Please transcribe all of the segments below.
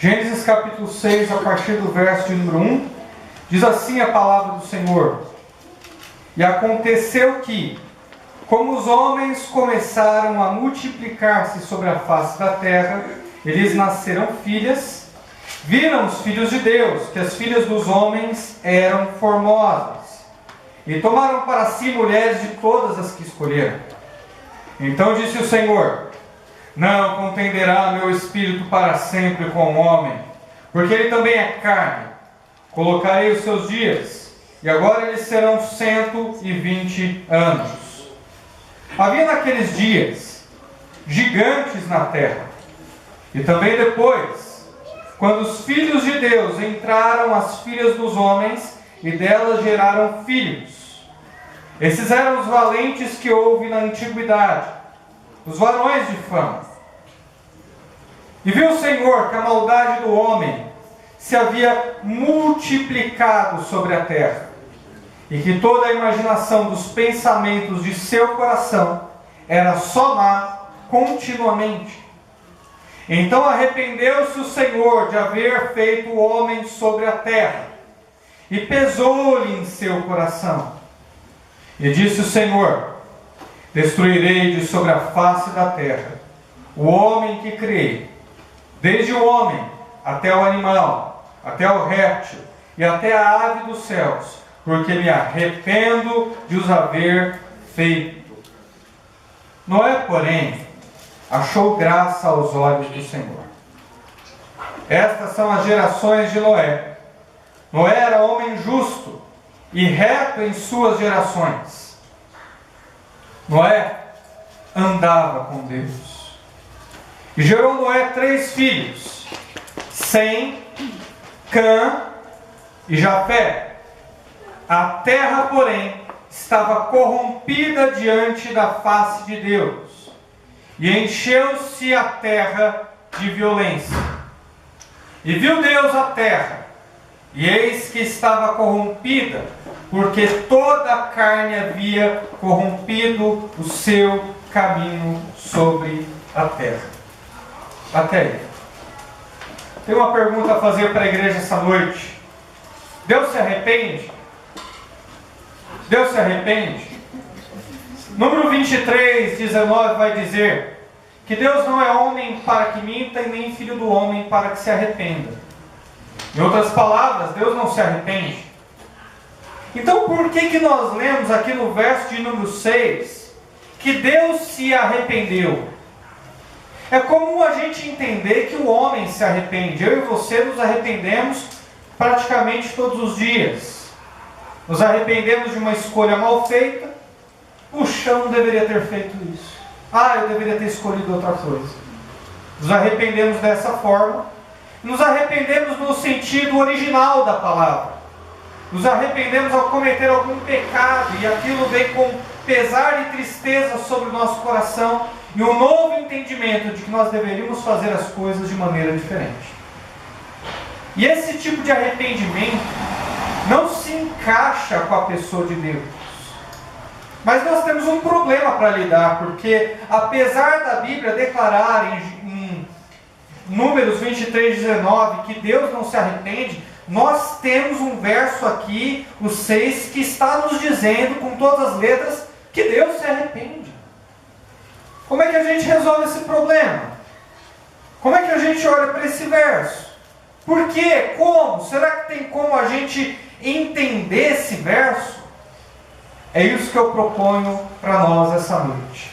Gênesis capítulo 6, a partir do verso de número 1, diz assim a palavra do Senhor: E aconteceu que, como os homens começaram a multiplicar-se sobre a face da terra, eles nasceram filhas. Viram os filhos de Deus que as filhas dos homens eram formosas, e tomaram para si mulheres de todas as que escolheram. Então disse o Senhor: Não contenderá meu espírito para sempre com o homem, porque ele também é carne. Colocarei os seus dias, e agora eles serão 120 anos. Havia naqueles dias gigantes na terra, e também depois, quando os filhos de Deus entraram as filhas dos homens, e delas geraram filhos. Esses eram os valentes que houve na antiguidade, os varões de fama. E viu o Senhor que a maldade do homem se havia multiplicado sobre a terra, e que toda a imaginação dos pensamentos de seu coração era só má continuamente. Então arrependeu-se o Senhor de haver feito o homem sobre a terra, e pesou-lhe em seu coração. E disse o Senhor: Destruirei de sobre a face da terra o homem que criei, desde o homem até o animal, até o réptil e até a ave dos céus, porque me arrependo de os haver feito. Noé, porém, achou graça aos olhos do Senhor. Estas são as gerações de Noé. Noé era homem justo e reto em suas gerações. Noé andava com Deus. E gerou Noé 3 filhos, Sem, Cã e Jafé. A terra, porém, estava corrompida diante da face de Deus, e encheu-se a terra de violência. E viu Deus a terra, e eis que estava corrompida, porque toda a carne havia corrompido o seu caminho sobre a terra. Até aí. Tem uma pergunta a fazer para a igreja essa noite. Deus se arrepende? Deus se arrepende? Número 23, 19 vai dizer que Deus não é homem para que minta e nem filho do homem para que se arrependa. Em outras palavras, Deus não se arrepende. Então por que nós lemos aqui no verso de número 6 que Deus se arrependeu? É comum a gente entender que o homem se arrepende. Eu e você nos arrependemos praticamente todos os dias. Nos arrependemos de uma escolha mal feita. Puxa, eu não deveria ter feito isso. Eu deveria ter escolhido outra coisa. Nos arrependemos dessa forma. Nos arrependemos no sentido original da palavra. Nos arrependemos ao cometer algum pecado, e aquilo vem com pesar e tristeza sobre o nosso coração, e um novo entendimento de que nós deveríamos fazer as coisas de maneira diferente. E esse tipo de arrependimento não se encaixa com a pessoa de Deus. Mas nós temos um problema para lidar, porque apesar da Bíblia declarar em Números 23, 19, que Deus não se arrepende, nós temos um verso aqui, o 6, que está nos dizendo com todas as letras que Deus se arrepende. Como é que a gente resolve esse problema? Como é que a gente olha para esse verso? Por quê? Como? Será que tem como a gente entender esse verso? É isso que eu proponho para nós essa noite.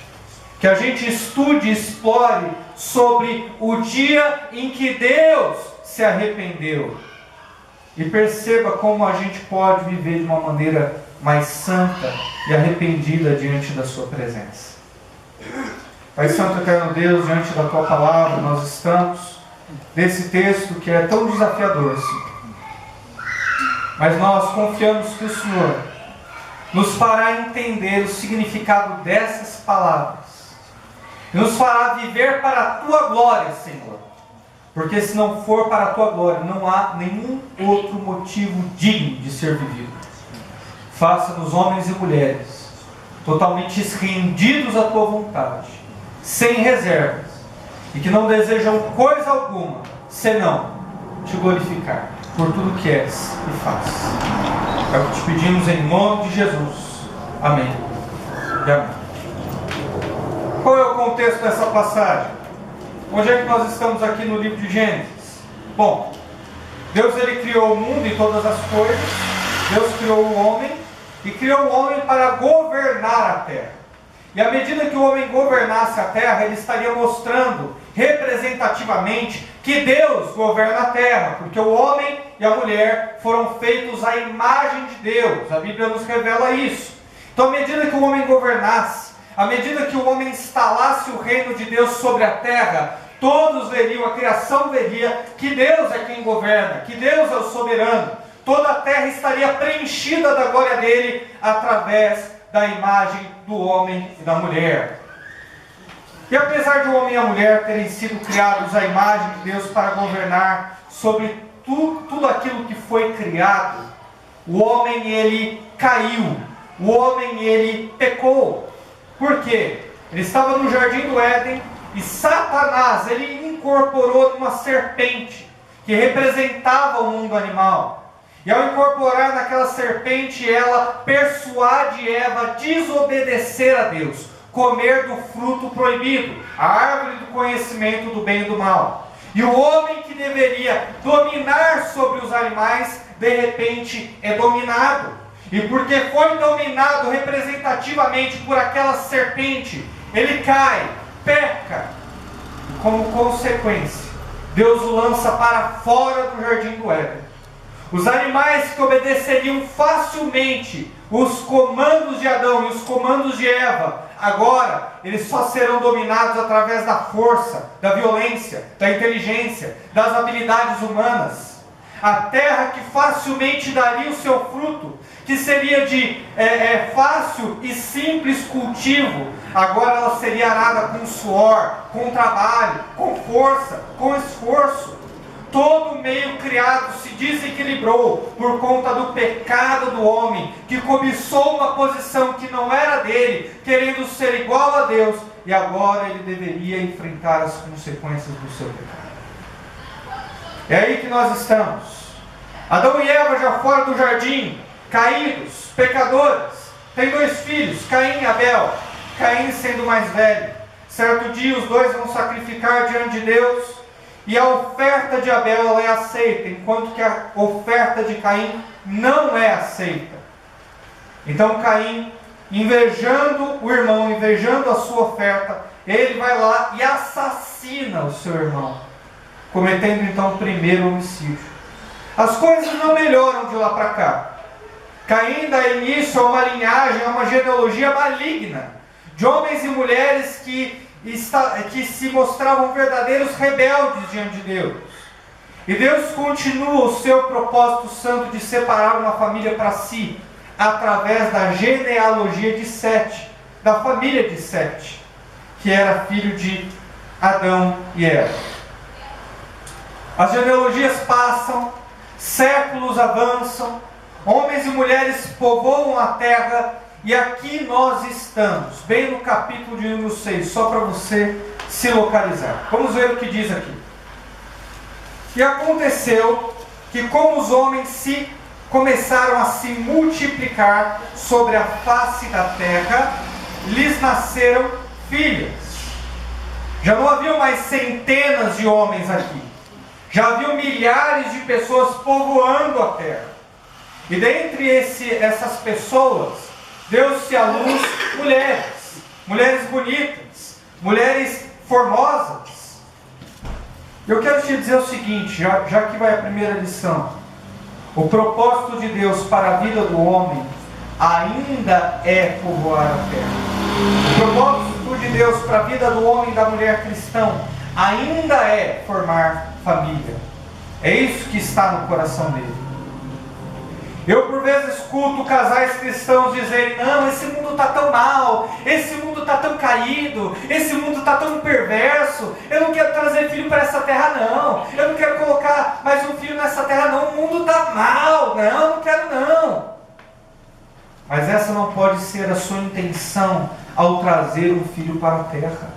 Que a gente estude e explore sobre o dia em que Deus se arrependeu. E perceba como a gente pode viver de uma maneira mais santa e arrependida diante da sua presença. Pai Santo, Eterno Deus, diante da Tua Palavra, nós estamos nesse texto que é tão desafiador, Senhor. Mas nós confiamos que o Senhor nos fará entender o significado dessas palavras. E nos fará viver para a Tua glória, Senhor. Porque se não for para a Tua glória, não há nenhum outro motivo digno de ser vivido. Faça-nos homens e mulheres totalmente rendidos à Tua vontade, sem reservas, e que não desejam coisa alguma senão te glorificar por tudo que és e fazes. É o que te pedimos em nome de Jesus. Amém e amém. Qual é o contexto dessa passagem? Onde é que nós estamos aqui no livro de Gênesis? Bom, Deus ele criou o mundo e todas as coisas. Deus criou o homem e criou o homem para governar a terra. E à medida que o homem governasse a terra, ele estaria mostrando representativamente que Deus governa a terra, porque o homem e a mulher foram feitos à imagem de Deus. A Bíblia nos revela isso. Então, à medida que o homem governasse, à medida que o homem instalasse o reino de Deus sobre a terra, todos veriam, a criação veria que Deus é quem governa, que Deus é o soberano. Toda a terra estaria preenchida da glória dele através da imagem do homem e da mulher. E apesar de o homem e a mulher terem sido criados à imagem de Deus para governar sobre tudo aquilo que foi criado, o homem ele caiu, o homem ele pecou. Por quê? Ele estava no jardim do Éden e Satanás ele incorporou uma serpente que representava o mundo animal. E ao incorporar naquela serpente, ela persuade Eva a desobedecer a Deus, comer do fruto proibido, a árvore do conhecimento do bem e do mal. E o homem que deveria dominar sobre os animais, de repente é dominado. E porque foi dominado representativamente por aquela serpente, ele cai, peca. E como consequência, Deus o lança para fora do jardim do Éden. Os animais que obedeceriam facilmente os comandos de Adão e os comandos de Eva, agora eles só serão dominados através da força, da violência, da inteligência, das habilidades humanas. A terra que facilmente daria o seu fruto, que seria de fácil e simples cultivo, agora ela seria arada com suor, com trabalho, com força, com esforço. Todo o meio criado se desequilibrou por conta do pecado do homem, que cobiçou uma posição que não era dele, querendo ser igual a Deus, e agora ele deveria enfrentar as consequências do seu pecado. É aí que nós estamos. Adão e Eva já fora do jardim, caídos, pecadores, têm 2 filhos, Caim e Abel. Caim sendo mais velho. Certo dia os dois vão sacrificar diante de Deus, e a oferta de Abel ela é aceita, enquanto que a oferta de Caim não é aceita. Então Caim, invejando o irmão, invejando a sua oferta, ele vai lá e assassina o seu irmão, cometendo então o primeiro homicídio. As coisas não melhoram de lá para cá. Caim dá início a uma linhagem, a uma genealogia maligna, de homens e mulheres que se mostravam verdadeiros rebeldes diante de Deus. E Deus continua o seu propósito santo de separar uma família para si, através da genealogia de Sete, da família de Sete, que era filho de Adão e Eva. As genealogias passam, séculos avançam, homens e mulheres povoam a terra. E aqui nós estamos, bem no capítulo de número 6, só para você se localizar. Vamos ver o que diz aqui. E aconteceu que como os homens começaram a se multiplicar sobre a face da terra, lhes nasceram filhas. Já não haviam mais centenas de homens aqui. Já haviam milhares de pessoas povoando a terra. E dentre essas pessoas, deu-se à luz mulheres bonitas, mulheres formosas. Eu quero te dizer o seguinte, já que vai a primeira lição. O propósito de Deus para a vida do homem ainda é povoar a terra. O propósito de Deus para a vida do homem e da mulher cristão ainda é formar família. É isso que está no coração dele. Eu por vezes escuto casais cristãos dizerem: não, esse mundo está tão mal, esse mundo está tão caído, esse mundo está tão perverso, eu não quero trazer filho para essa terra não, eu não quero colocar mais um filho nessa terra não, o mundo está mal, não quero não. Mas essa não pode ser a sua intenção ao trazer um filho para a terra.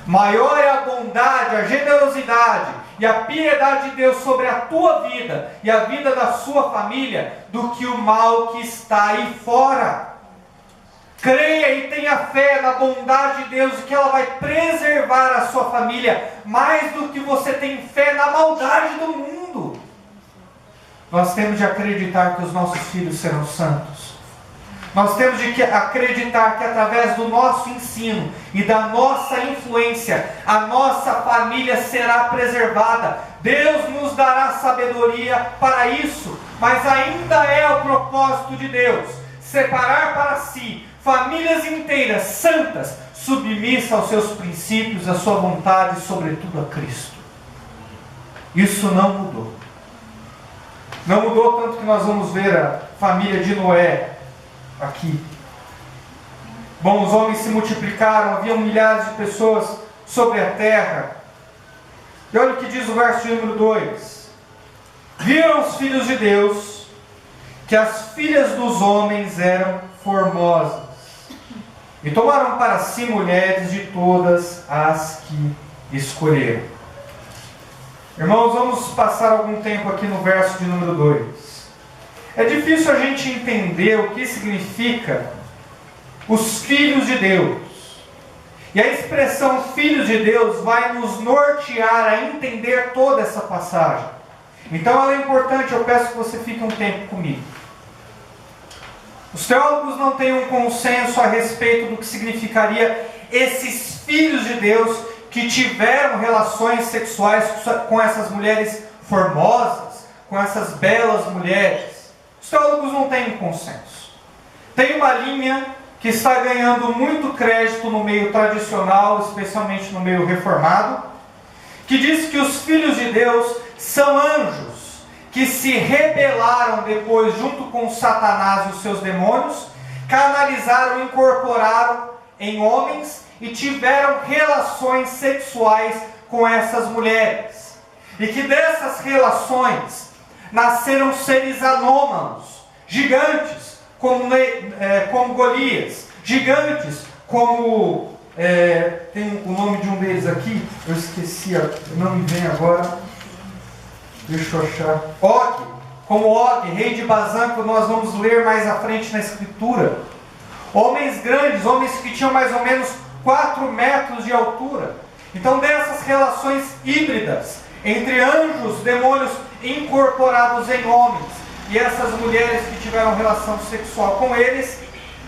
Maior é a bondade, a generosidade e a piedade de Deus sobre a tua vida e a vida da sua família do que o mal que está aí fora. Creia e tenha fé na bondade de Deus, que ela vai preservar a sua família mais do que você tem fé na maldade do mundo. Nós temos de acreditar que os nossos filhos serão santos. Nós temos de acreditar que através do nosso ensino e da nossa influência, a nossa família será preservada. Deus nos dará sabedoria para isso, mas ainda é o propósito de Deus separar para si famílias inteiras, santas, submissas aos seus princípios, à sua vontade e sobretudo a Cristo. Isso não mudou. Não mudou tanto que nós vamos ver a família de Noé aqui. Bom, os homens se multiplicaram, haviam milhares de pessoas sobre a terra. E olha o que diz o verso de número 2. Viram os filhos de Deus que as filhas dos homens eram formosas, e tomaram para si mulheres de todas as que escolheram. Irmãos, vamos passar algum tempo aqui no verso de número 2. É difícil a gente entender o que significa os filhos de Deus. E a expressão filhos de Deus vai nos nortear a entender toda essa passagem. Então ela é importante, eu peço que você fique um tempo comigo. Os teólogos não têm um consenso a respeito do que significaria esses filhos de Deus que tiveram relações sexuais com essas mulheres formosas, com essas belas mulheres. Os teólogos não têm um consenso. Tem uma linha que está ganhando muito crédito no meio tradicional, especialmente no meio reformado, que diz que os filhos de Deus são anjos que se rebelaram depois junto com Satanás e os seus demônios, canalizaram, incorporaram em homens e tiveram relações sexuais com essas mulheres. E que dessas relações nasceram seres anômalos, gigantes, como Golias, gigantes como... tem o nome de um deles aqui, eu esqueci, não me vem agora... Deixa eu achar. Og, como Og, rei de Bazã, que nós vamos ler mais à frente na Escritura. Homens grandes, homens que tinham mais ou menos 4 metros de altura. Então dessas relações híbridas, entre anjos, demônios incorporados em homens, e essas mulheres que tiveram relação sexual com eles,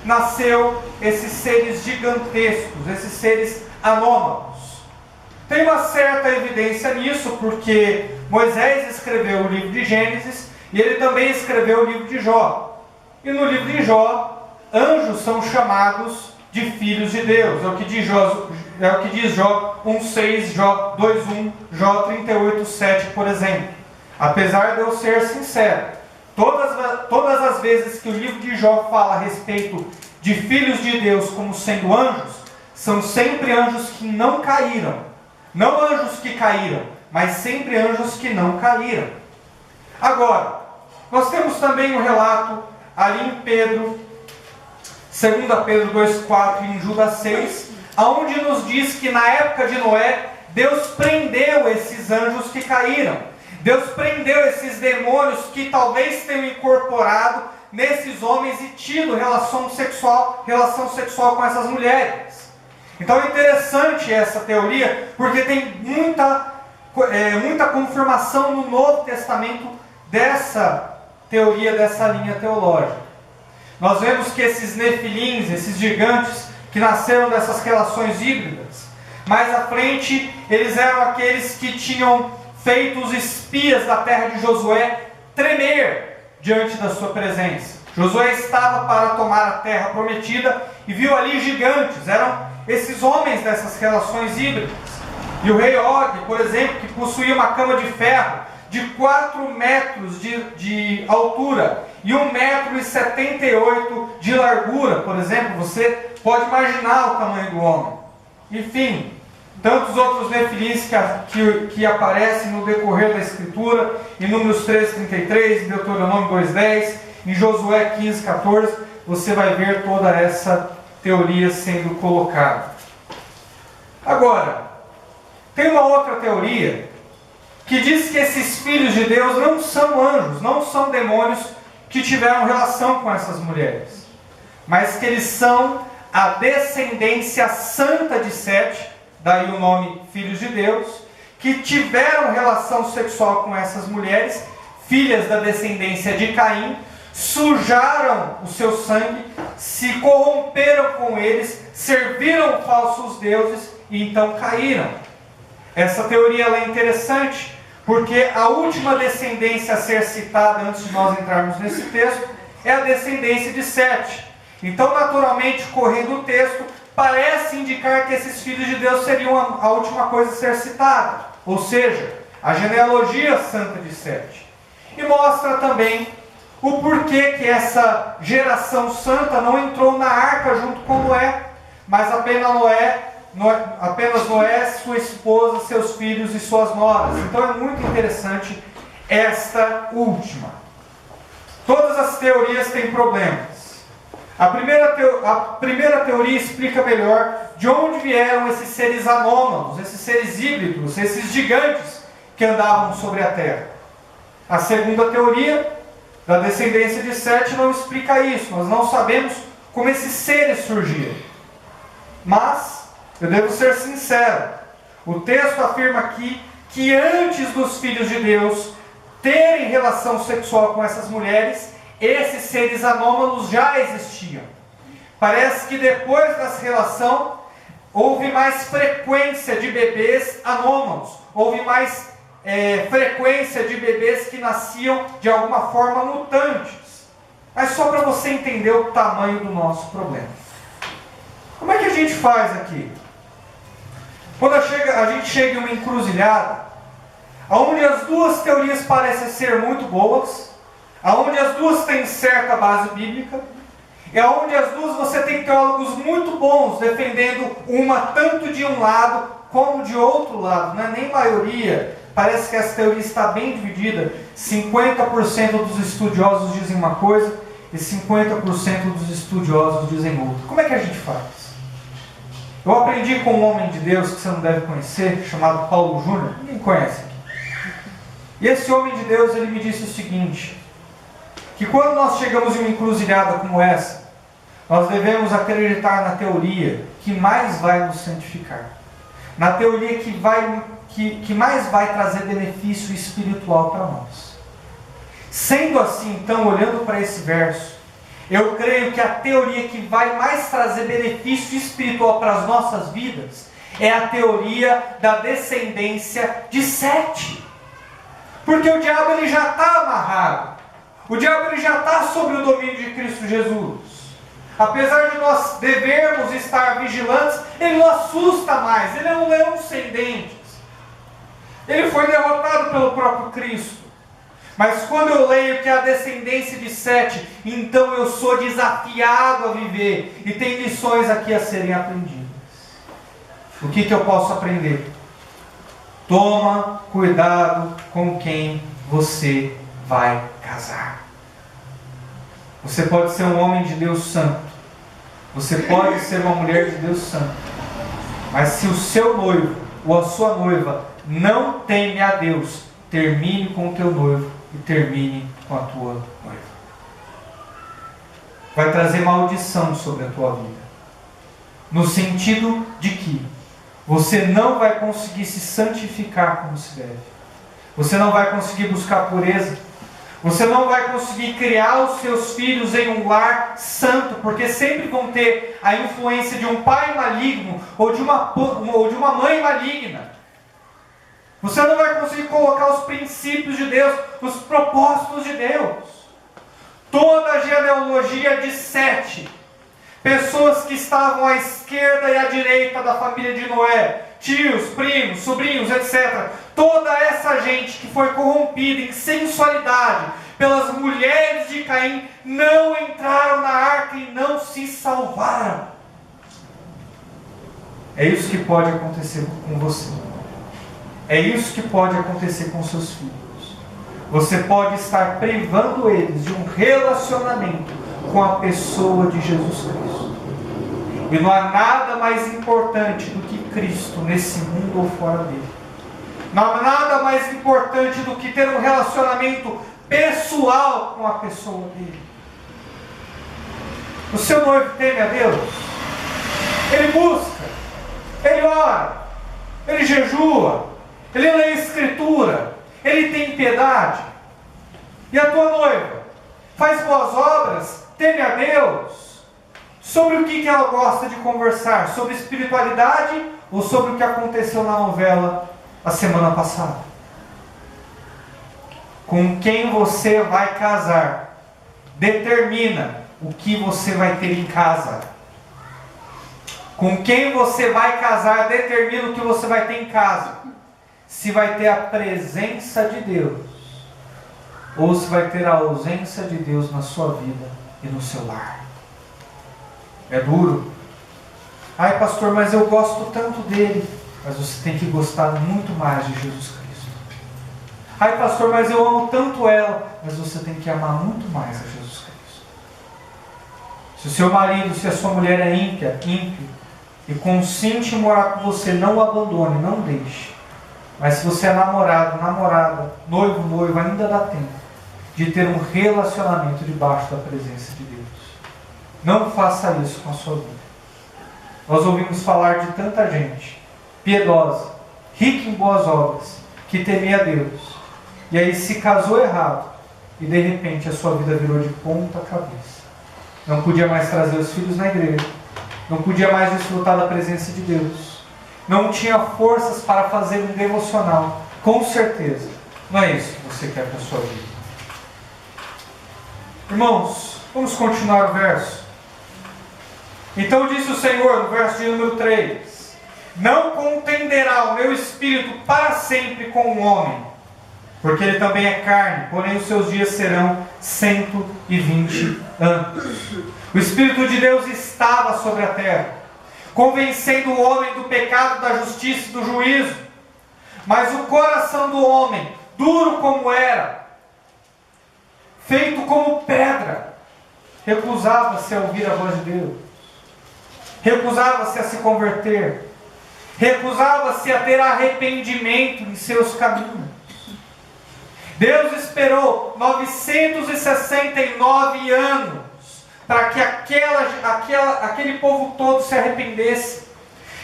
nasceu esses seres gigantescos, esses seres anômalos. Tem uma certa evidência nisso, porque Moisés escreveu o livro de Gênesis e ele também escreveu o livro de Jó. E no livro de Jó, anjos são chamados de filhos de Deus. É o que diz Jó 1,6, Jó 2,1, Jó 38,7, por exemplo. Apesar de eu ser sincero, todas as vezes que o livro de Jó fala a respeito de filhos de Deus como sendo anjos, são sempre anjos que não caíram. Não anjos que caíram, mas sempre anjos que não caíram. Agora, nós temos também um relato ali em Pedro, 2 Pedro 2,4 e em Judas 6, onde nos diz que na época de Noé, Deus prendeu esses anjos que caíram. Deus prendeu esses demônios que talvez tenham incorporado nesses homens e tido relação sexual com essas mulheres. Então é interessante essa teoria, porque tem muita confirmação no Novo Testamento dessa teoria, dessa linha teológica. Nós vemos que esses nefilins, esses gigantes que nasceram dessas relações híbridas, mais à frente eles eram aqueles que tinham feito os espias da terra de Josué tremer diante da sua presença. Josué estava para tomar a terra prometida e viu ali gigantes, eram esses homens dessas relações híbridas. E o rei Og, por exemplo, que possuía uma cama de ferro de 4 metros de altura e 1,78 m de largura, por exemplo, você pode imaginar o tamanho do homem. Enfim, tantos outros nefilins que aparecem no decorrer da Escritura, em Números 13:33, em Deuteronômio 2:10, em Josué 15:14, você vai ver toda essa teoria sendo colocada. Agora, tem uma outra teoria que diz que esses filhos de Deus não são anjos, não são demônios que tiveram relação com essas mulheres, mas que eles são a descendência santa de Sete, daí o nome filhos de Deus, que tiveram relação sexual com essas mulheres, filhas da descendência de Caim, sujaram o seu sangue, se corromperam com eles, serviram falsos deuses e então caíram. Essa teoria ela é interessante, porque a última descendência a ser citada antes de nós entrarmos nesse texto é a descendência de Sete. Então, naturalmente, correndo o texto, parece indicar que esses filhos de Deus seriam a última coisa a ser citada, ou seja, a genealogia santa de Sete. E mostra também o porquê que essa geração santa não entrou na arca junto com Noé, mas apenas Noé, sua esposa, seus filhos e suas noras. Então é muito interessante esta última. Todas as teorias têm problemas. A primeira teoria explica melhor de onde vieram esses seres anômalos, esses seres híbridos, esses gigantes que andavam sobre a terra. A segunda teoria, da descendência de Sete, não explica isso. Nós não sabemos como esses seres surgiram. Mas eu devo ser sincero, o texto afirma aqui que antes dos filhos de Deus terem relação sexual com essas mulheres, esses seres anômalos já existiam. Parece que depois dessa relação, houve mais frequência de bebês anômalos, houve mais frequência de bebês que nasciam de alguma forma mutantes. Mas só para você entender o tamanho do nosso problema. Como é que a gente faz aqui? Quando a gente chega em uma encruzilhada, onde as duas teorias parecem ser muito boas, onde as duas têm certa base bíblica, e onde as duas você tem teólogos muito bons, defendendo uma tanto de um lado como de outro lado, não é nem maioria, parece que essa teoria está bem dividida, 50% dos estudiosos dizem uma coisa, e 50% dos estudiosos dizem outra. Como é que a gente faz? Eu aprendi com um homem de Deus que você não deve conhecer, chamado Paulo Júnior. Ninguém conhece aqui. E esse homem de Deus, ele me disse o seguinte, que quando nós chegamos em uma encruzilhada como essa, nós devemos acreditar na teoria que mais vai nos santificar. Na teoria que mais vai trazer benefício espiritual para nós. Sendo assim, então, olhando para esse verso, eu creio que a teoria que vai mais trazer benefício espiritual para as nossas vidas é a teoria da descendência de Sete. Porque o diabo ele já está amarrado. O diabo ele já está sob o domínio de Cristo Jesus. Apesar de nós devermos estar vigilantes, ele não assusta mais. Ele é um leão sem dentes. Ele foi derrotado pelo próprio Cristo. Mas quando eu leio que é a descendência de Sete, então eu sou desafiado a viver. E tem lições aqui a serem aprendidas. O que eu posso aprender? Toma cuidado com quem você vai casar. Você pode ser um homem de Deus santo. Você pode ser uma mulher de Deus santo. Mas se o seu noivo ou a sua noiva não teme a Deus, termine com o teu noivo e termine com a tua noiva. Vai trazer maldição sobre a tua vida. No sentido de que você não vai conseguir se santificar como se deve. Você não vai conseguir buscar pureza. Você não vai conseguir criar os seus filhos em um lar santo, porque sempre vão ter a influência de um pai maligno ou de uma mãe maligna. Você não vai conseguir colocar os princípios de Deus, os propósitos de Deus. Toda a genealogia de Sete, pessoas que estavam à esquerda e à direita da família de Noé, tios, primos, sobrinhos, etc. Toda essa gente que foi corrompida em sensualidade pelas mulheres de Caim, não entraram na arca e não se salvaram. É isso que pode acontecer com você. É isso que pode acontecer com seus filhos. Você pode estar privando eles de um relacionamento com a pessoa de Jesus Cristo. E não há nada mais importante do que Cristo nesse mundo ou fora dele. Não há nada mais importante do que ter um relacionamento pessoal com a pessoa dele. O seu noivo teme a Deus? Ele busca, ele ora, ele jejua, ele lê a Escritura, ele tem piedade. E a tua noiva faz boas obras, teme a Deus? Sobre o que ela gosta de conversar? Sobre espiritualidade ou sobre o que aconteceu na novela a semana passada? Com quem você vai casar determina o que você vai ter em casa. Com quem você vai casar determina o que você vai ter em casa. Se vai ter a presença de Deus ou se vai ter a ausência de Deus na sua vida e no seu lar. É duro. Ai, pastor, mas eu gosto tanto dele. Mas você tem que gostar muito mais de Jesus Cristo. Ai, pastor, mas eu amo tanto ela. Mas você tem que amar muito mais a Jesus Cristo. Se o seu marido, se a sua mulher é ímpio e consente em morar com você, não o abandone, não deixe. Mas se você é namorado, namorada, noivo, noiva, ainda dá tempo de ter um relacionamento debaixo da presença de Deus. Não faça isso com a sua vida. Nós ouvimos falar de tanta gente piedosa, rica em boas obras, que temia a Deus, e aí se casou errado, e de repente a sua vida virou de ponta cabeça. Não podia mais trazer os filhos na igreja, não podia mais desfrutar da presença de Deus, não tinha forças para fazer um devocional. Com certeza, não é isso que você quer para a sua vida. Irmãos, vamos continuar o verso. Então disse o Senhor, no verso de número 3: não contenderá o meu espírito para sempre com o homem, porque ele também é carne, porém os seus dias serão 120 anos. O Espírito de Deus estava sobre a terra, convencendo o homem do pecado, da justiça e do juízo. Mas o coração do homem, duro como era, feito como pedra, recusava-se a ouvir a voz de Deus, recusava-se a se converter, recusava-se a ter arrependimento em seus caminhos. Deus esperou 969 anos para que aquele povo todo se arrependesse.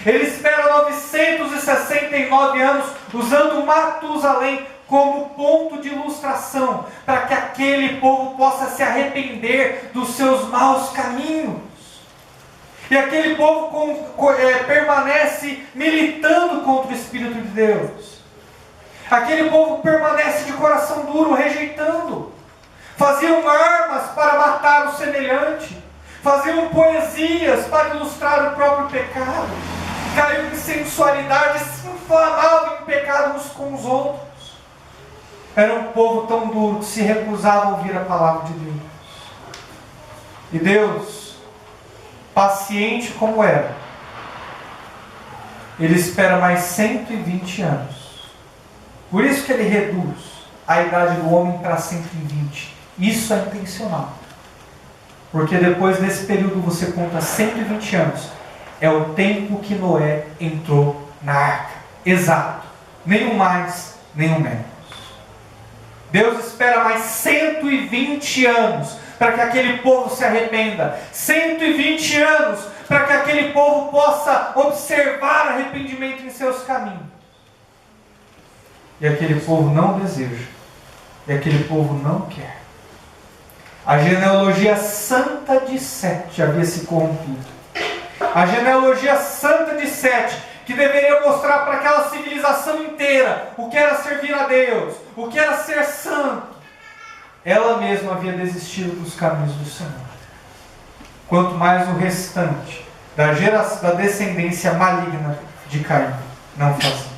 Ele espera 969 anos usando Matusalém como ponto de ilustração para que aquele povo possa se arrepender dos seus maus caminhos. E aquele povo permanece militando contra o Espírito de Deus. Aquele povo permanece de coração duro, rejeitando. Faziam armas para matar o semelhante. Faziam poesias para ilustrar o próprio pecado. Caíam em sensualidade, se inflamavam em pecado uns com os outros. Era um povo tão duro que se recusava a ouvir a palavra de Deus. E Deus, paciente como era, Ele espera mais 120 anos. Por isso que Ele reduz a idade do homem para 120. Isso é intencional. Porque depois desse período você conta 120 anos. É o tempo que Noé entrou na arca. Exato. Nem um mais, nem um menos. Deus espera mais 120 anos para que aquele povo se arrependa. 120 anos para que aquele povo possa observar arrependimento em seus caminhos. E aquele povo não deseja. E aquele povo não quer. A genealogia santa de Sete havia se corrompido. A genealogia santa de Sete, que deveria mostrar para aquela civilização inteira o que era servir a Deus, o que era ser santo, ela mesma havia desistido dos caminhos do Senhor. Quanto mais o restante da descendência maligna de Caim não fazia.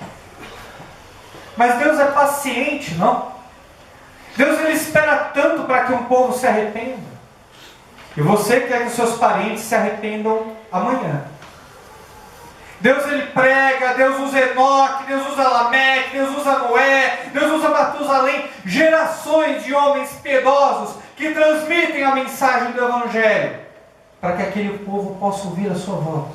Mas Deus é paciente, não? Deus ele espera tanto para que um povo se arrependa. E você quer que os seus parentes se arrependam amanhã. Deus ele prega, Deus usa Enoque, Deus usa Lameque, Deus usa Noé, Deus usa Matusalém, gerações de homens piedosos que transmitem a mensagem do Evangelho, para que aquele povo possa ouvir a sua voz.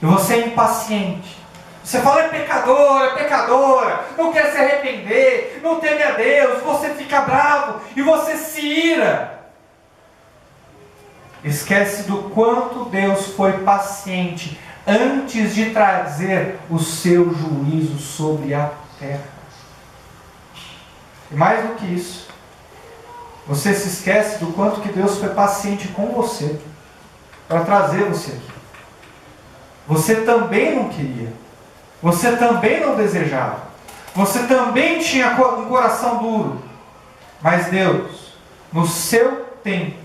E você é impaciente, Você fala, é pecadora, não quer se arrepender, não teme a Deus, você fica bravo e você se ira. Esquece do quanto Deus foi paciente antes de trazer o seu juízo sobre a terra. E mais do que isso, você se esquece do quanto que Deus foi paciente com você para trazer você aqui. Você também não queria. Você também não desejava. Você também tinha um coração duro. Mas Deus, no seu tempo,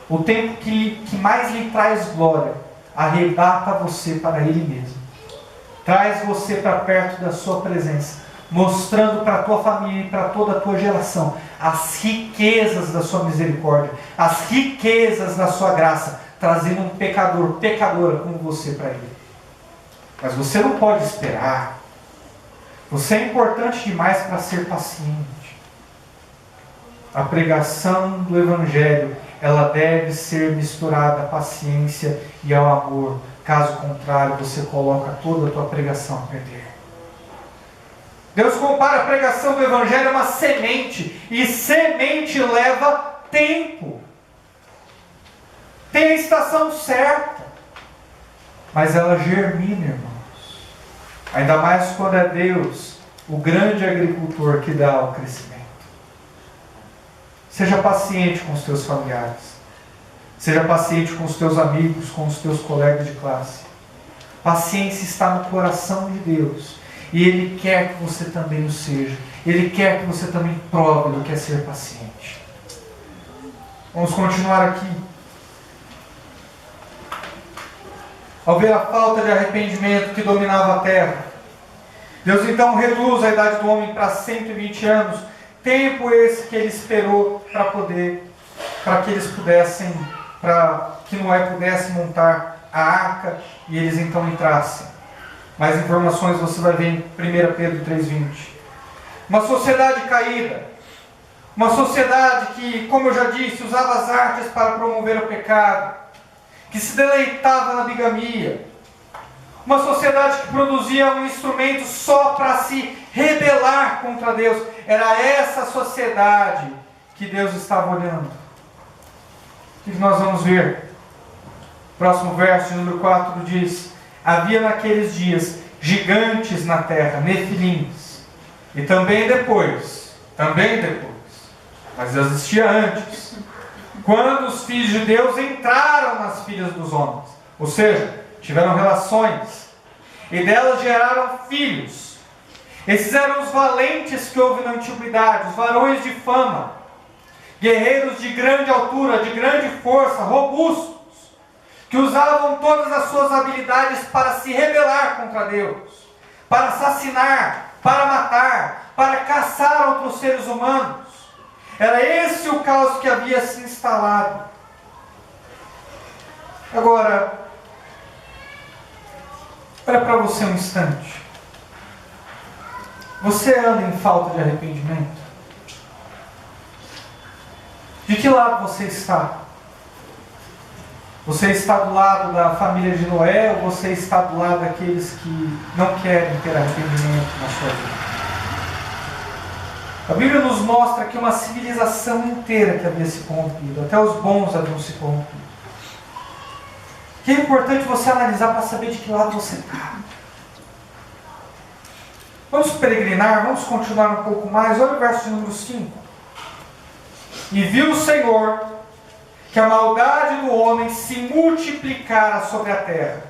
o tempo que mais lhe traz glória, arrebata você para Ele mesmo. Traz você para perto da sua presença, mostrando para a tua família e para toda a tua geração as riquezas da sua misericórdia, as riquezas da sua graça, trazendo um pecador, pecadora como você para Ele. Mas você não pode esperar. Você é importante demais para ser paciente. A pregação do Evangelho, ela deve ser misturada à paciência e ao amor. Caso contrário, você coloca toda a tua pregação a perder. Deus compara a pregação do Evangelho a uma semente. E semente leva tempo. Tem a estação certa. Mas ela germina, irmãos. Ainda mais quando é Deus, o grande agricultor, que dá o crescimento. Seja paciente com os teus familiares. Seja paciente com os teus amigos, com os teus colegas de classe. Paciência está no coração de Deus. E Ele quer que você também o seja. Ele quer que você também prove o que é ser paciente. Vamos continuar aqui. Ao ver a falta de arrependimento que dominava a terra, Deus então reduz a idade do homem para 120 anos, tempo esse que Ele esperou para que eles pudessem, para que Noé pudesse montar a arca e eles então entrassem. Mais informações você vai ver em 1 Pedro 3,20. Uma sociedade caída, uma sociedade que, como eu já disse, usava as artes para promover o pecado, que se deleitava na bigamia, uma sociedade que produzia um instrumento só para se rebelar contra Deus. Era essa sociedade que Deus estava olhando. O que nós vamos ver? O próximo verso, de número 4, diz: havia naqueles dias gigantes na terra, nefilins, e também depois, mas existia antes, quando os filhos de Deus entraram nas filhas dos homens, ou seja, tiveram relações, e delas geraram filhos. Esses eram os valentes que houve na antiguidade, os varões de fama, guerreiros de grande altura, de grande força, robustos, que usavam todas as suas habilidades para se rebelar contra Deus, para assassinar, para matar, para caçar outros seres humanos. Era esse o caos que havia se instalado. Agora, olha para você um instante. Você anda em falta de arrependimento? De que lado você está? Você está do lado da família de Noé ou você está do lado daqueles que não querem ter arrependimento na sua vida? A Bíblia nos mostra que uma civilização inteira que havia se corrompido, até os bons haviam se corrompido. Que é importante você analisar para saber de que lado você está. Vamos peregrinar, vamos continuar um pouco mais. Olha o verso de número 5. E viu o Senhor que a maldade do homem se multiplicara sobre a terra,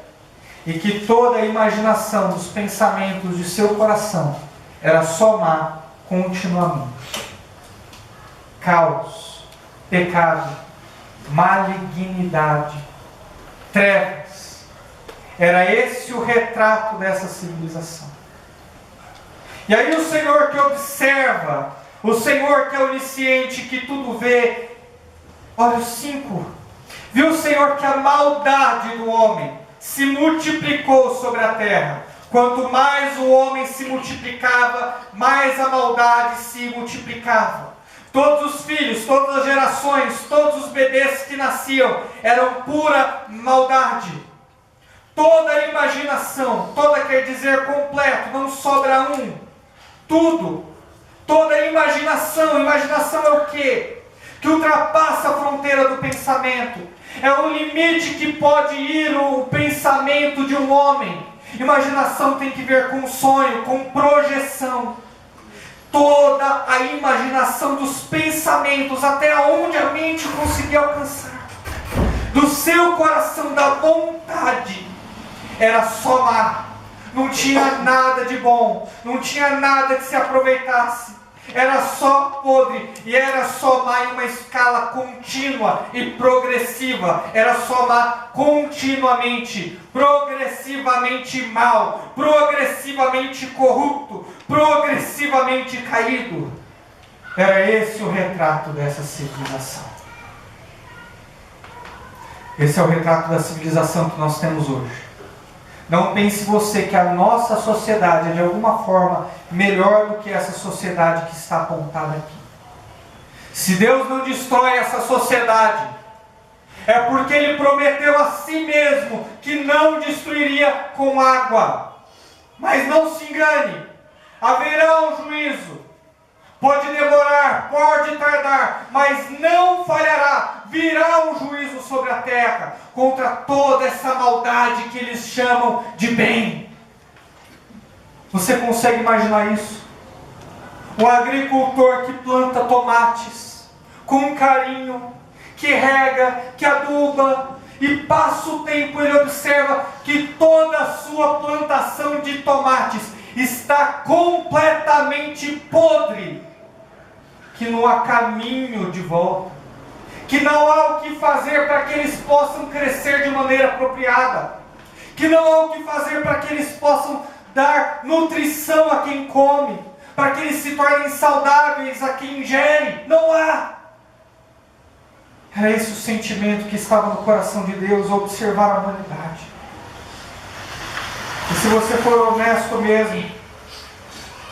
e que toda a imaginação dos pensamentos de seu coração era só má continuamente. Caos, pecado, malignidade, trevas. Era esse o retrato dessa civilização. E aí o Senhor que observa, o Senhor que é onisciente, que tudo vê, olha o 5. Viu o Senhor que a maldade do homem se multiplicou sobre a terra. Quanto mais o homem se multiplicava, mais a maldade se multiplicava. Todos os filhos, todas as gerações, todos os bebês que nasciam eram pura maldade. toda imaginação, toda quer dizer completo, não sobra um, tudo, toda imaginação é o quê? Que ultrapassa a fronteira do pensamento, é o limite que pode ir o pensamento de um homem. Imaginação tem que ver com sonho, com projeção. Toda a imaginação dos pensamentos, até onde a mente conseguia alcançar, do seu coração, da vontade, era só má. Não tinha nada de bom, não tinha nada que se aproveitasse. Era só podre, e era só má em uma escala contínua e progressiva. Era só má continuamente, progressivamente mal, progressivamente corrupto, progressivamente caído. Era esse o retrato dessa civilização. Esse é o retrato da civilização que nós temos hoje. Não pense você que a nossa sociedade é de alguma forma melhor do que essa sociedade que está apontada aqui. Se Deus não destrói essa sociedade, é porque Ele prometeu a si mesmo que não destruiria com água. Mas não se engane, haverá um juízo. Pode demorar, pode tardar, mas não falhará. Virá um juízo sobre a terra contra toda essa maldade que eles chamam de bem. Você consegue imaginar isso? Um agricultor que planta tomates com carinho, que rega, que aduba, e passa o tempo, ele observa que toda a sua plantação de tomates está completamente podre, que não há caminho de volta, que não há o que fazer para que eles possam crescer de maneira apropriada, que não há o que fazer para que eles possam dar nutrição a quem come, para que eles se tornem saudáveis a quem ingere. Não há. Era esse o sentimento que estava no coração de Deus ao observar a humanidade. E se você for honesto mesmo,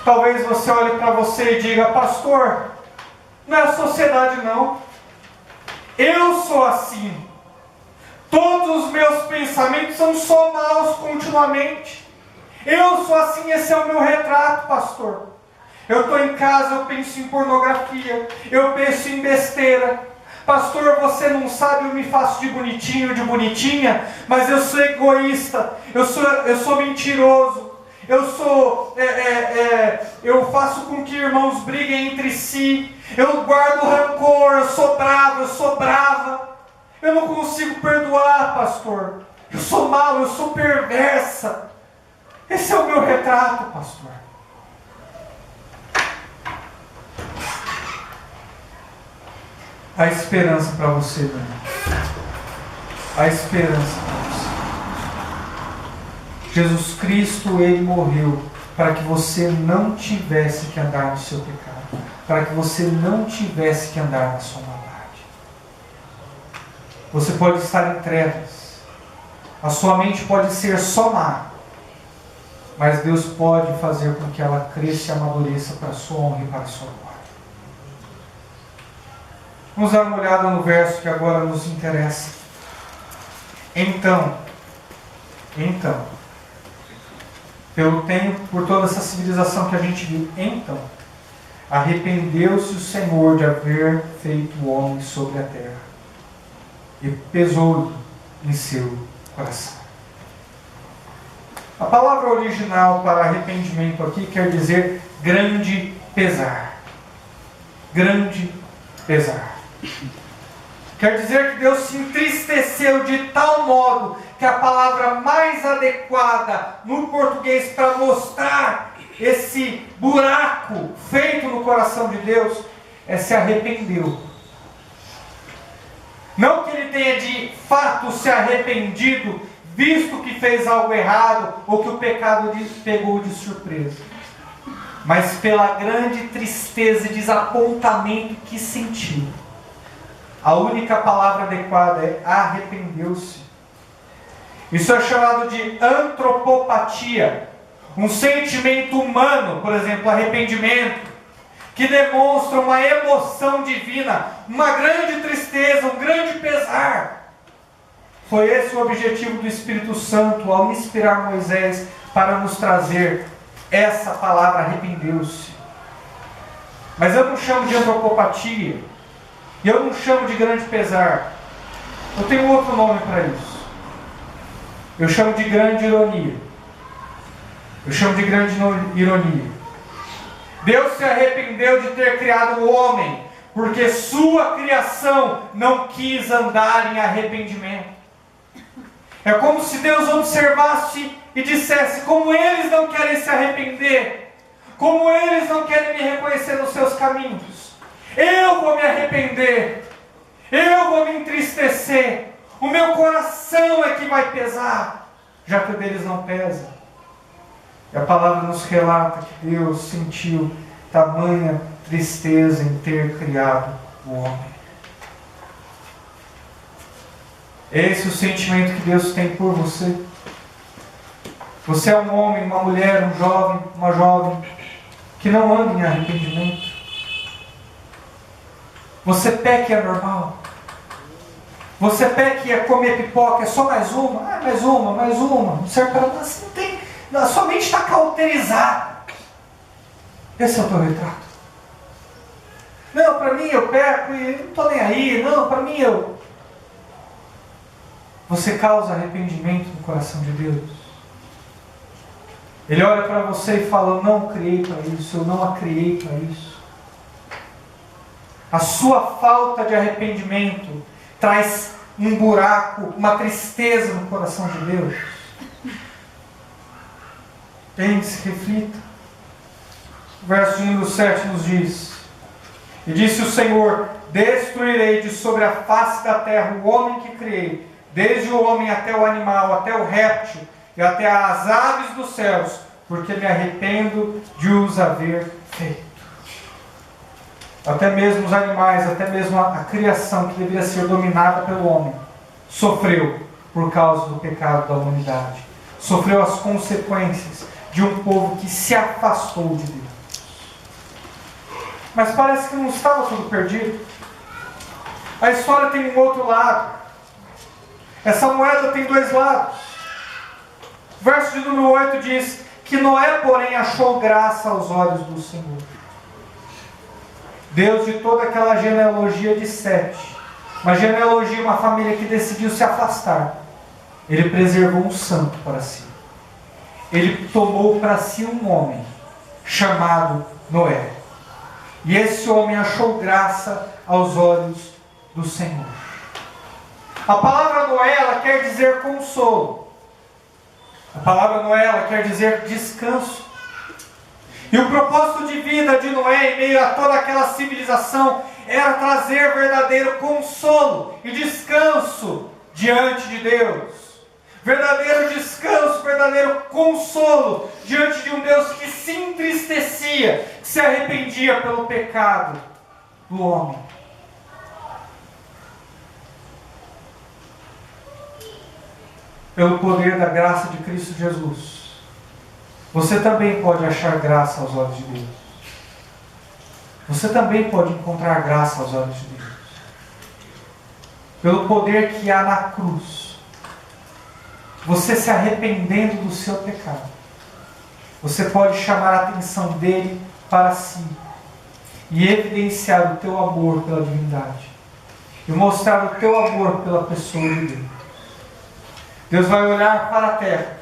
talvez você olhe para você e diga: pastor, não é a sociedade não, eu sou assim, todos os meus pensamentos são só maus continuamente, eu sou assim, esse é o meu retrato, pastor. Eu estou em casa, eu penso em pornografia, eu penso em besteira. Pastor, você não sabe, eu me faço de bonitinho, de bonitinha, mas eu sou egoísta, eu sou mentiroso, eu faço com que irmãos briguem entre si, eu guardo rancor, eu sou bravo, eu sou brava, eu não consigo perdoar, pastor, eu sou mau, eu sou perversa. Esse é o meu retrato, pastor. A esperança para você, meu irmão. A esperança para você. Jesus Cristo, Ele morreu para que você não tivesse que andar no seu pecado, para que você não tivesse que andar na sua maldade. Você pode estar em trevas, a sua mente pode ser só má, mas Deus pode fazer com que ela cresça e amadureça para a sua honra e para a sua glória. Vamos dar uma olhada no verso que agora nos interessa. Então, pelo tempo, por toda essa civilização que a gente viu, então, arrependeu-se o Senhor de haver feito o homem sobre a terra, e pesou-lhe em seu coração. A palavra original para arrependimento aqui quer dizer grande pesar. Grande pesar. Quer dizer que Deus se entristeceu de tal modo que a palavra mais adequada no português para mostrar esse buraco feito no coração de Deus é se arrependeu. Não que ele tenha de fato se arrependido, visto que fez algo errado ou que o pecado pegou de surpresa, mas pela grande tristeza e desapontamento que sentiu. A única palavra adequada é arrependeu-se. Isso é chamado de antropopatia, um sentimento humano, por exemplo, arrependimento, que demonstra uma emoção divina, uma grande tristeza, um grande pesar. Foi esse o objetivo do Espírito Santo ao inspirar Moisés para nos trazer essa palavra, arrependeu-se. Mas eu não chamo de antropopatia, e eu não chamo de grande pesar. Eu tenho outro nome para isso. Eu chamo de grande ironia. Eu chamo de grande ironia. Deus se arrependeu de ter criado o homem, porque sua criação não quis andar em arrependimento. É como se Deus observasse e dissesse: como eles não querem se arrepender, como eles não querem me reconhecer nos seus caminhos, eu vou me arrepender, eu vou me entristecer, o meu coração é que vai pesar, já que o deles não pesa. E a palavra nos relata que Deus sentiu tamanha tristeza em ter criado o homem. Esse é o sentimento que Deus tem por você. Você é um homem, uma mulher, um jovem, uma jovem que não anda em arrependimento. Você peca e é normal. Você peca e é comer pipoca, é só mais uma, mais uma, não serve para nada, você não tem, a sua mente está cauterizada. Esse é o teu retrato. Não, para mim eu peco e não estou nem aí, não, para mim eu... Você causa arrependimento no coração de Deus. Ele olha para você e fala: eu não criei para isso, eu não a criei para isso. A sua falta de arrependimento traz um buraco, uma tristeza no coração de Deus. Pense, reflita. O verso de número 7 nos diz: e disse o Senhor: destruirei de sobre a face da terra o homem que criei, desde o homem até o animal, até o réptil e até as aves dos céus, porque me arrependo de os haver feito. Até mesmo os animais, até mesmo a criação que deveria ser dominada pelo homem, sofreu por causa do pecado da humanidade. Sofreu as consequências de um povo que se afastou de Deus. Mas parece que não estava tudo perdido. A história tem um outro lado. Essa moeda tem dois lados. O verso de número 8 diz que Noé, porém, achou graça aos olhos do Senhor. Deus, de toda aquela genealogia de Sete, uma genealogia, uma família que decidiu se afastar, Ele preservou um santo para si. Ele tomou para si um homem chamado Noé. E esse homem achou graça aos olhos do Senhor. A palavra Noé, ela quer dizer consolo. A palavra Noé, ela quer dizer descanso. E o propósito de vida de Noé, em meio a toda aquela civilização, era trazer verdadeiro consolo e descanso diante de Deus. Verdadeiro descanso, verdadeiro consolo diante de um Deus que se entristecia, que se arrependia pelo pecado do homem. Pelo poder da graça de Cristo Jesus, você também pode achar graça aos olhos de Deus. Você também pode encontrar graça aos olhos de Deus. Pelo poder que há na cruz, você se arrependendo do seu pecado, você pode chamar a atenção dele para si e evidenciar o teu amor pela divindade e mostrar o teu amor pela pessoa de Deus. Deus vai olhar para a terra,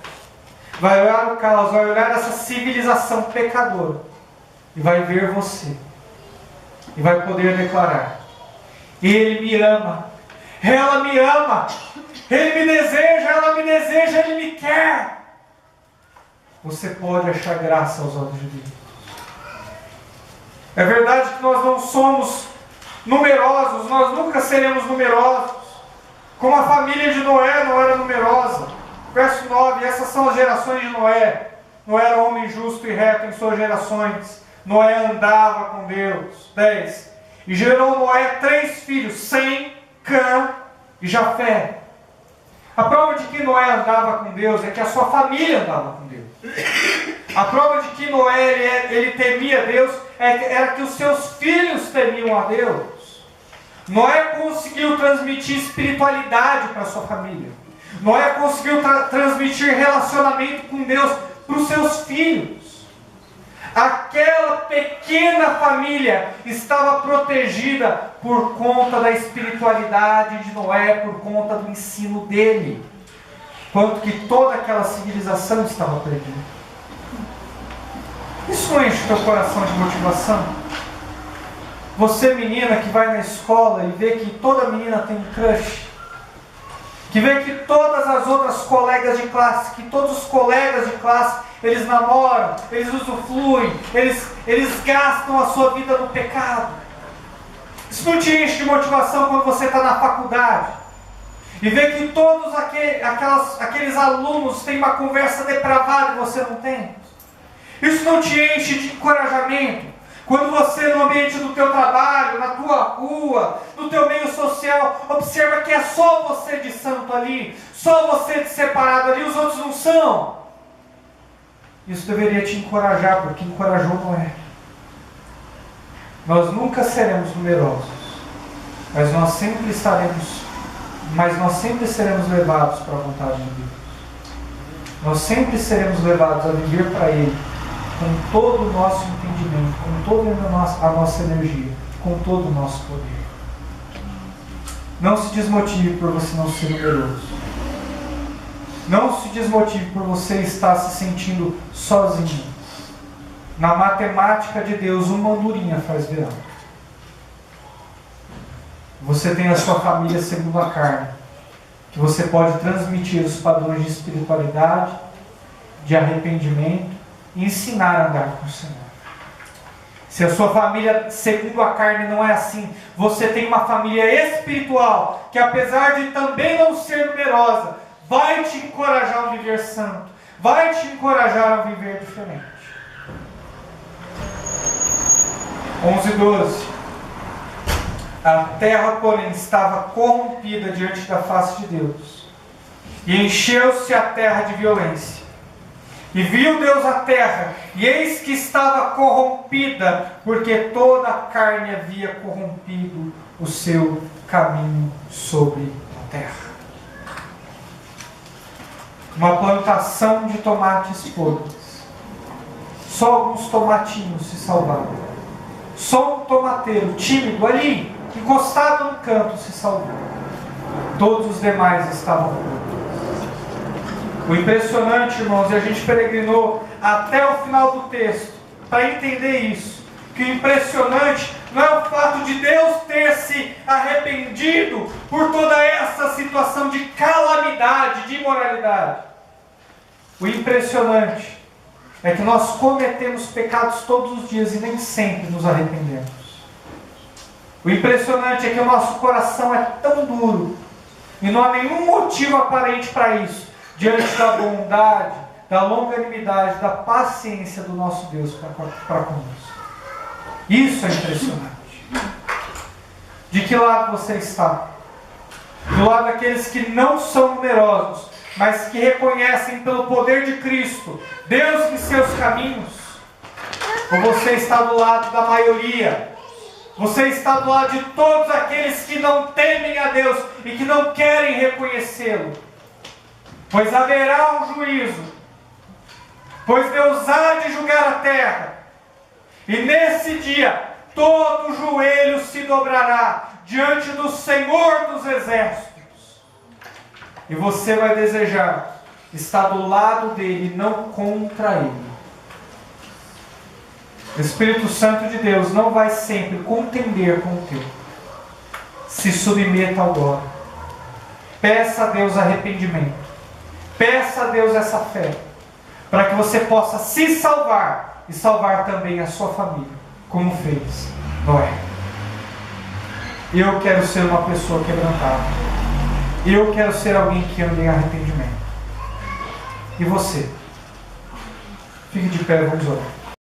vai olhar o caos, vai olhar essa civilização pecadora e vai ver você e vai poder declarar: Ele me ama, ela me ama, Ele me deseja, ela me deseja, Ele me quer. Você pode achar graça aos olhos de Deus. É verdade que nós não somos numerosos, nós nunca seremos numerosos. Como a família de Noé não era numerosa. Verso 9, essas são as gerações de Noé. Noé era homem justo e reto em suas gerações. Noé andava com Deus. 10. E gerou Noé 3 filhos, Sem, Cã e Jafé. A prova de que Noé andava com Deus é que a sua família andava com Deus. A prova de que Noé ele temia Deus era que os seus filhos temiam a Deus. Noé conseguiu transmitir espiritualidade para a sua família. Noé conseguiu transmitir relacionamento com Deus para os seus filhos. Aquela pequena família estava protegida por conta da espiritualidade de Noé, por conta do ensino dele. Quanto que toda aquela civilização estava perdida. Isso não enche o teu coração de motivação? Você, menina, que vai na escola e vê que toda menina tem um crush, que vê que todas as outras colegas de classe, que todos os colegas de classe, eles namoram, eles usufruem, eles gastam a sua vida no pecado. Isso não te enche de motivação quando você está na faculdade e vê que todos aqueles alunos têm uma conversa depravada e você não tem? Isso não te enche de encorajamento quando você, no ambiente do teu trabalho, na tua rua, no teu meio social, observa que é só você de santo ali, só você de separado ali, os outros não são? Isso deveria te encorajar, porque encorajou Noé. Nós nunca seremos numerosos, mas nós sempre seremos levados para a vontade de Deus. Nós sempre seremos levados a viver para Ele, com todo o nosso entendimento, com toda a nossa energia, com todo o nosso poder. Não se desmotive por você não ser numeroso. Não se desmotive por você estar se sentindo sozinho. Na matemática de Deus, uma andorinha faz verão. Você tem a sua família segundo a carne, que você pode transmitir os padrões de espiritualidade, de arrependimento e ensinar a andar com o Senhor. Se a sua família segundo a carne não é assim, você tem uma família espiritual, que apesar de também não ser numerosa, vai te encorajar a viver santo, vai te encorajar a viver diferente. 11:12. A terra, porém, estava corrompida diante da face de Deus, e encheu-se a terra de violência. E viu Deus a terra, e eis que estava corrompida, porque toda a carne havia corrompido o seu caminho sobre a terra. Uma plantação de tomates podres. Só alguns tomatinhos se salvaram. Só um tomateiro tímido ali, encostado no canto, se salvou. Todos os demais estavam mortos. O impressionante, irmãos, e a gente peregrinou até o final do texto para entender isso, que o impressionante não é o fato de Deus ter se arrependido por toda essa situação de calamidade, de imoralidade. O impressionante é que nós cometemos pecados todos os dias e nem sempre nos arrependemos. O impressionante é que o nosso coração é tão duro e não há nenhum motivo aparente para isso, diante da bondade, da longanimidade, da paciência do nosso Deus para conosco. Isso é impressionante. De que lado você está? Do lado daqueles que não são numerosos, mas que reconhecem pelo poder de Cristo Deus em seus caminhos? Ou você está do lado da maioria? Você está do lado de todos aqueles que não temem a Deus e que não querem reconhecê-lo? Pois haverá um juízo, pois Deus há de julgar a terra, e nesse dia todo joelho se dobrará diante do Senhor dos Exércitos, e você vai desejar estar do lado dele, não contra ele. O Espírito Santo de Deus não vai sempre contender com o teu. Se submeta agora. Peça a Deus arrependimento. Peça a Deus essa fé, para que você possa se salvar e salvar também a sua família, como fez Noé. Eu quero ser uma pessoa quebrantada. Eu quero ser alguém que anda em arrependimento. E você? Fique de pé, vamos orar.